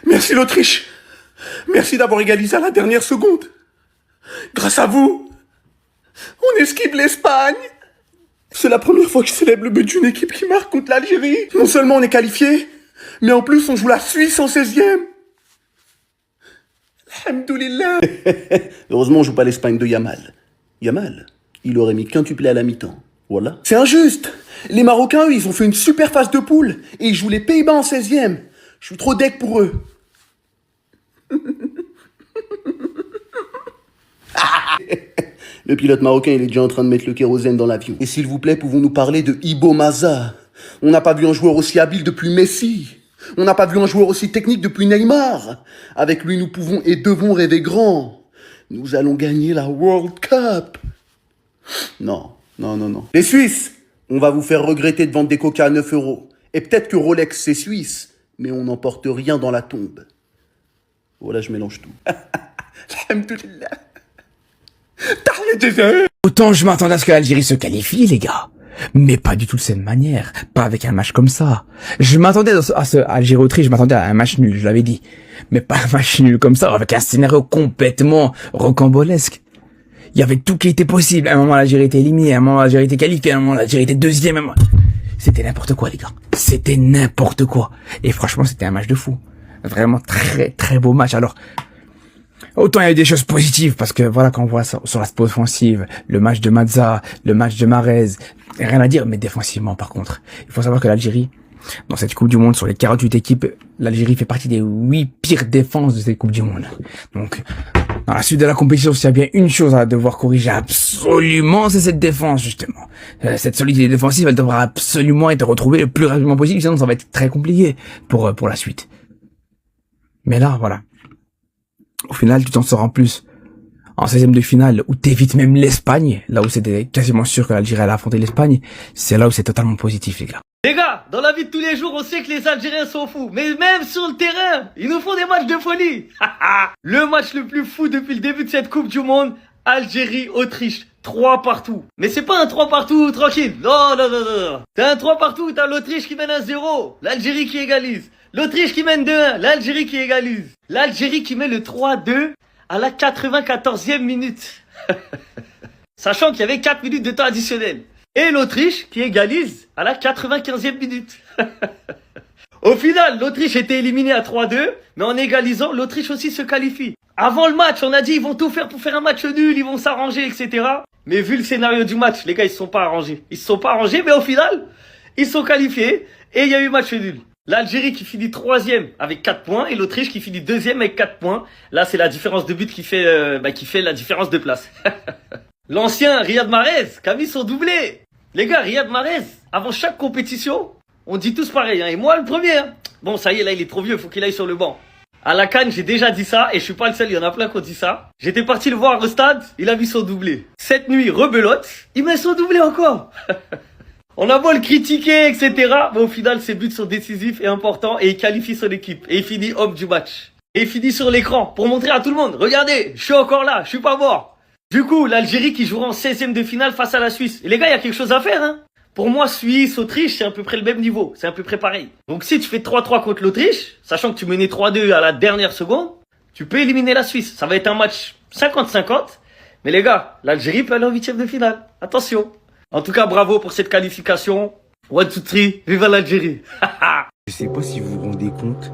Merci l'Autriche. Merci d'avoir égalisé à la dernière seconde. Grâce à vous, on esquive l'Espagne. C'est la première fois que je célèbre le but d'une équipe qui marque contre l'Algérie. Non seulement on est qualifié, mais en plus on joue la Suisse en 16e. Alhamdoulilah. Heureusement on joue pas l'Espagne de Yamal. Yamal, il aurait mis quintuplé à la mi-temps. Voilà. C'est injuste. Les Marocains, eux, ils ont fait une super phase de poule et ils jouent les Pays-Bas en 16e. Je suis trop deck pour eux. Le pilote marocain, il est déjà en train de mettre le kérosène dans l'avion. Et s'il vous plaît, pouvons-nous parler de Ibo Maza? On n'a pas vu un joueur aussi habile depuis Messi. On n'a pas vu un joueur aussi technique depuis Neymar. Avec lui, nous pouvons et devons rêver grand. Nous allons gagner la World Cup. Non. Les Suisses, on va vous faire regretter de vendre des coca à 9 €. Et peut-être que Rolex, c'est suisse, mais on n'emporte rien dans la tombe. Voilà, je mélange tout. Alhamdoulilah. Autant je m'attendais à ce que l'Algérie se qualifie, les gars. Mais pas du tout de cette manière. Pas avec un match comme ça. Je m'attendais à ce Algérie-Autriche, je m'attendais à un match nul, je l'avais dit. Mais pas un match nul comme ça, avec un scénario complètement rocambolesque. Il y avait tout qui était possible. À un moment, l'Algérie était éliminée, à un moment, l'Algérie était qualifiée, à un moment, l'Algérie était deuxième. C'était n'importe quoi, les gars. C'était n'importe quoi. Et franchement, c'était un match de fou. Vraiment très, très beau match. Alors, autant il y a eu des choses positives, parce que voilà, quand on voit ça, sur l'aspect offensive, le match de Mazza, le match de Mahrez, rien à dire, mais défensivement, par contre. Il faut savoir que l'Algérie, dans cette Coupe du Monde, sur les 48 équipes, l'Algérie fait partie des 8 pires défenses de cette Coupe du Monde. Donc, dans la suite de la compétition, s'il y a bien une chose à devoir corriger absolument, c'est cette défense, justement. Cette solidité défensive, elle devra absolument être retrouvée le plus rapidement possible, sinon ça va être très compliqué pour la suite. Mais là, voilà. Au final, tu t'en sors en plus en 16e de finale, où t'évites même l'Espagne, là où c'était quasiment sûr que l'Algérie allait affronter l'Espagne. C'est là où c'est totalement positif, les gars. Les gars, dans la vie de tous les jours, on sait que les Algériens sont fous. Mais même sur le terrain, ils nous font des matchs de folie. Le match le plus fou depuis le début de cette Coupe du Monde, Algérie-Autriche. 3 partout. Mais c'est pas un 3 partout tranquille. Non. C'est un 3 partout, t'as l'Autriche qui mène 1-0, l'Algérie qui égalise. L'Autriche qui mène 2-1, l'Algérie qui égalise. L'Algérie qui met le 3-2 à la 94e minute. Sachant qu'il y avait 4 minutes de temps additionnel. Et l'Autriche qui égalise à la 95e minute. Au final, l'Autriche était éliminée à 3-2, mais en égalisant, l'Autriche aussi se qualifie. Avant le match, on a dit ils vont tout faire pour faire un match nul, ils vont s'arranger, etc. Mais vu le scénario du match, les gars, ils se sont pas arrangés. Ils se sont pas arrangés, mais au final, ils sont qualifiés et il y a eu match nul. L'Algérie qui finit 3e avec 4 points et l'Autriche qui finit 2e avec 4 points. Là, c'est la différence de but qui fait la différence de place. L'ancien Riyad Mahrez qui a mis son doublé. Les gars, Riyad Mahrez, avant chaque compétition, on dit tous pareil, hein, et moi le premier. Hein. Bon, ça y est, là, il est trop vieux, faut qu'il aille sur le banc. À la CAN, j'ai déjà dit ça, et je suis pas le seul, il y en a plein qui ont dit ça. J'étais parti le voir au stade, il a mis son doublé. Cette nuit, rebelote, il met son doublé encore. On a beau le critiquer, etc. Mais au final, ses buts sont décisifs et importants, et il qualifie son équipe. Et il finit homme du match. Et il finit sur l'écran, pour montrer à tout le monde, regardez, je suis encore là, je suis pas mort. Du coup, l'Algérie qui jouera en 16e de finale face à la Suisse. Et les gars, il y a quelque chose à faire, hein. Pour moi, Suisse, Autriche, c'est à peu près le même niveau. C'est à peu près pareil. Donc si tu fais 3-3 contre l'Autriche, sachant que tu menais 3-2 à la dernière seconde, tu peux éliminer la Suisse. Ça va être un match 50-50. Mais les gars, l'Algérie peut aller en 8e de finale. Attention. En tout cas, bravo pour cette qualification. 1, 2, 3, vive l'Algérie. Je sais pas si vous vous rendez compte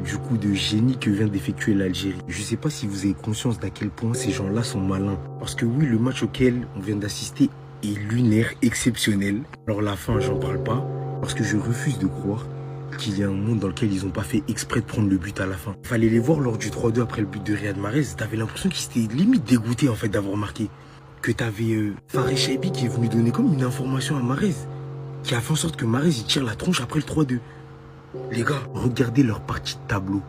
du coup de génie que vient d'effectuer l'Algérie. Je sais pas si vous avez conscience d'à quel point ces gens-là sont malins. Parce que oui, le match auquel on vient d'assister est lunaire, exceptionnel. Alors la fin, j'en parle pas, parce que je refuse de croire qu'il y a un monde dans lequel ils ont pas fait exprès de prendre le but à la fin. Fallait les voir lors du 3-2 après le but de Riyad Mahrez. T'avais l'impression qu'ils étaient limite dégoûtés en fait d'avoir marqué. Que t'avais Fares Chaibi qui est venu donner comme une information à Mahrez, qui a fait en sorte que Mahrez il tire la tronche après le 3-2. Les gars, regardez leur partie de tableau.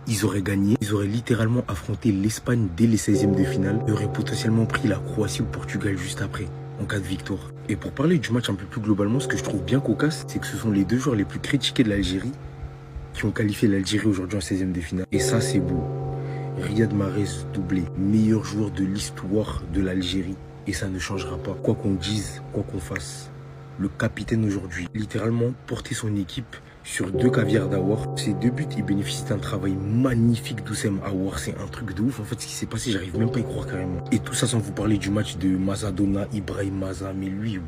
Ils auraient gagné, ils auraient littéralement affronté l'Espagne dès les 16e de finale et auraient potentiellement pris la Croatie ou le Portugal juste après, en cas de victoire. Et pour parler du match un peu plus globalement, ce que je trouve bien cocasse, c'est que ce sont les deux joueurs les plus critiqués de l'Algérie qui ont qualifié l'Algérie aujourd'hui en 16e de finale. Et ça, c'est beau. Riyad Mahrez doublé, meilleur joueur de l'histoire de l'Algérie. Et ça ne changera pas, quoi qu'on dise, quoi qu'on fasse. Le capitaine aujourd'hui, littéralement, porter son équipe sur 2 caviars d'Awar. Ces 2 buts, ils bénéficient d'un travail magnifique d'Oussem Aouar. C'est un truc de ouf. En fait, ce qui s'est passé, j'arrive même pas à y croire carrément. Et tout ça sans vous parler du match de Mazadona, Ibrahim Maza. Mais lui,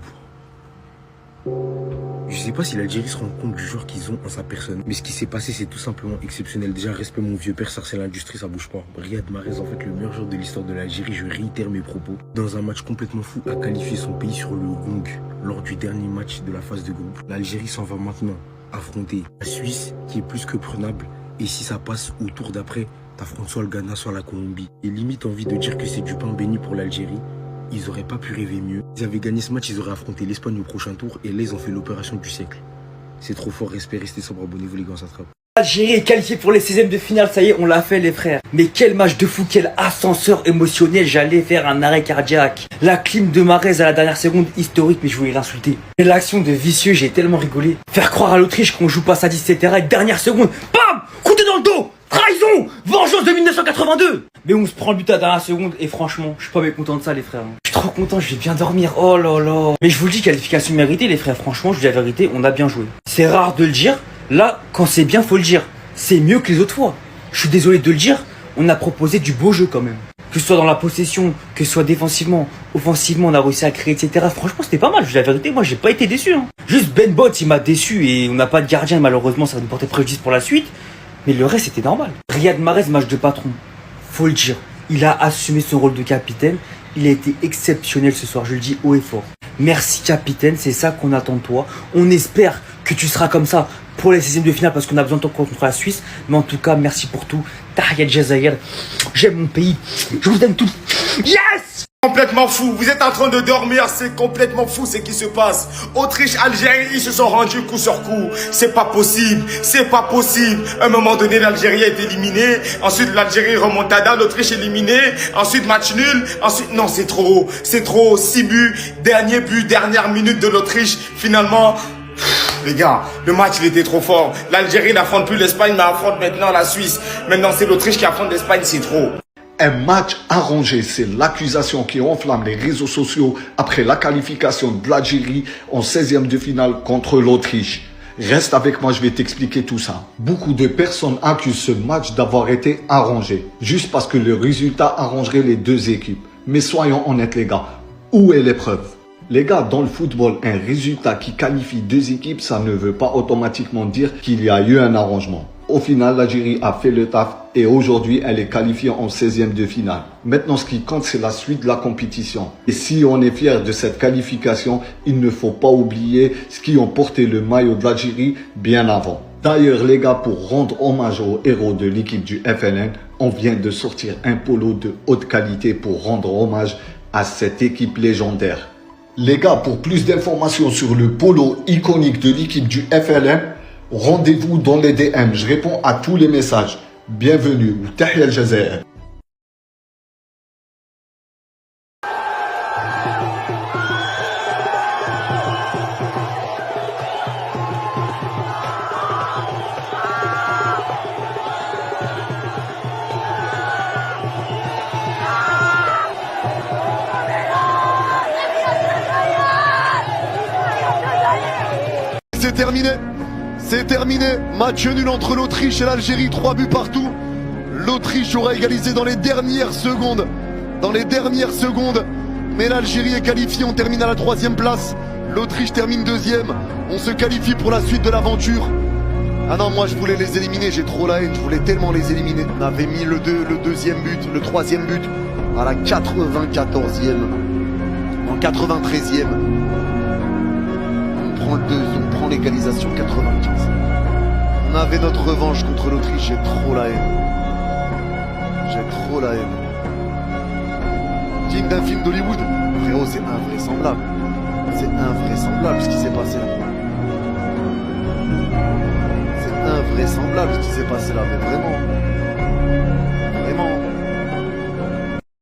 je sais pas si l'Algérie se rend compte du joueur qu'ils ont en sa personne. Mais ce qui s'est passé, c'est tout simplement exceptionnel. Déjà, respect mon vieux père, ça c'est l'industrie, ça bouge pas. Riyad Mahrez, en fait, le meilleur joueur de l'histoire de l'Algérie, je réitère mes propos. Dans un match complètement fou, a qualifié son pays sur le gong lors du dernier match de la phase de groupe. L'Algérie s'en va maintenant affronter la Suisse, qui est plus que prenable. Et si ça passe au tour d'après, t'affrontes soit le Ghana, soit la Colombie. Et limite envie de dire que c'est du pain béni pour l'Algérie. Ils auraient pas pu rêver mieux. Ils avaient gagné ce match, ils auraient affronté l'Espagne au prochain tour. Et là, ils ont fait l'opération du siècle. C'est trop fort, respect, restez sobre, abonnez-vous les gars, ça attrape. L'Algérie est qualifiée pour les 16e de finale, ça y est, on l'a fait les frères. Mais quel match de fou, quel ascenseur émotionnel, j'allais faire un arrêt cardiaque. La clim de Mahrez à la dernière seconde, historique, mais je voulais l'insulter. Et l'action de Vicieux, j'ai tellement rigolé. Faire croire à l'Autriche qu'on joue pas ça, etc. Et dernière seconde, bam, coup de dans le dos, trahison, vengeance de 1982. Mais on se prend le but à la dernière seconde, et franchement, je suis pas mécontent de ça les frères. Je suis trop content, je vais bien dormir, oh là là. Mais je vous le dis, qualification méritée les frères, franchement, je vous dis la vérité, on a bien joué. C'est rare de le dire. Là, quand c'est bien, faut le dire. C'est mieux que les autres fois. Je suis désolé de le dire, on a proposé du beau jeu quand même. Que ce soit dans la possession, que ce soit défensivement, offensivement, on a réussi à créer, etc. Franchement, c'était pas mal, je dis la vérité, moi j'ai pas été déçu. Juste Ben Bot, il m'a déçu et on n'a pas de gardien, malheureusement, ça va nous porter préjudice pour la suite. Mais le reste, c'était normal. Riyad Mahrez, match de patron. Faut le dire. Il a assumé son rôle de capitaine. Il a été exceptionnel ce soir, je le dis haut et fort. Merci capitaine, c'est ça qu'on attend de toi. On espère que tu seras comme ça pour les 16e de finale parce qu'on a besoin de toi contre la Suisse. Mais en tout cas, merci pour tout. Tahiyat Jazair. J'aime mon pays. Je vous aime tous. Yes! Complètement fou, vous êtes en train de dormir, c'est complètement fou ce qui se passe. Autriche, Algérie, ils se sont rendus coup sur coup. C'est pas possible, c'est pas possible. À un moment donné, l'Algérie est éliminée. Ensuite, l'Algérie remontada, l'Autriche éliminée. Ensuite, match nul. Ensuite, non, c'est trop. 6 buts, dernier but, dernière minute de l'Autriche. Finalement, les gars, le match il était trop fort. L'Algérie n'affronte plus l'Espagne, mais affronte maintenant la Suisse. Maintenant, c'est l'Autriche qui affronte l'Espagne, c'est trop. Un match arrangé, c'est l'accusation qui enflamme les réseaux sociaux après la qualification de l'Algérie en 16e de finale contre l'Autriche. Reste avec moi, je vais t'expliquer tout ça. Beaucoup de personnes accusent ce match d'avoir été arrangé, juste parce que le résultat arrangerait les 2 équipes. Mais soyons honnêtes les gars, où est l'épreuve? Les gars, dans le football, un résultat qui qualifie 2 équipes, ça ne veut pas automatiquement dire qu'il y a eu un arrangement. Au final, l'Algérie a fait le taf et aujourd'hui, elle est qualifiée en 16e de finale. Maintenant, ce qui compte, c'est la suite de la compétition. Et si on est fier de cette qualification, il ne faut pas oublier ce qui ont porté le maillot de l'Algérie bien avant. D'ailleurs, les gars, pour rendre hommage aux héros de l'équipe du FLN, on vient de sortir un polo de haute qualité pour rendre hommage à cette équipe légendaire. Les gars, pour plus d'informations sur le polo iconique de l'équipe du FLN, rendez-vous dans les DM, je réponds à tous les messages. Bienvenue, Tahiyat Jazair. C'est terminé. C'est terminé. Match nul entre l'Autriche et l'Algérie. 3 buts partout. L'Autriche aura égalisé dans les dernières secondes. Mais l'Algérie est qualifiée. On termine à la 3e place. L'Autriche termine 2e. On se qualifie pour la suite de l'aventure. Ah non, moi je voulais les éliminer. J'ai trop la haine. Je voulais tellement les éliminer. On avait mis le 2e but, le 3e but à la 94e. En 93e. On prend l'égalisation 95. On avait notre revanche contre l'Autriche, j'ai trop la haine. Digne d'un film d'Hollywood. Frérot, c'est invraisemblable. C'est invraisemblable ce qui s'est passé là. C'est invraisemblable ce qui s'est passé là, mais vraiment.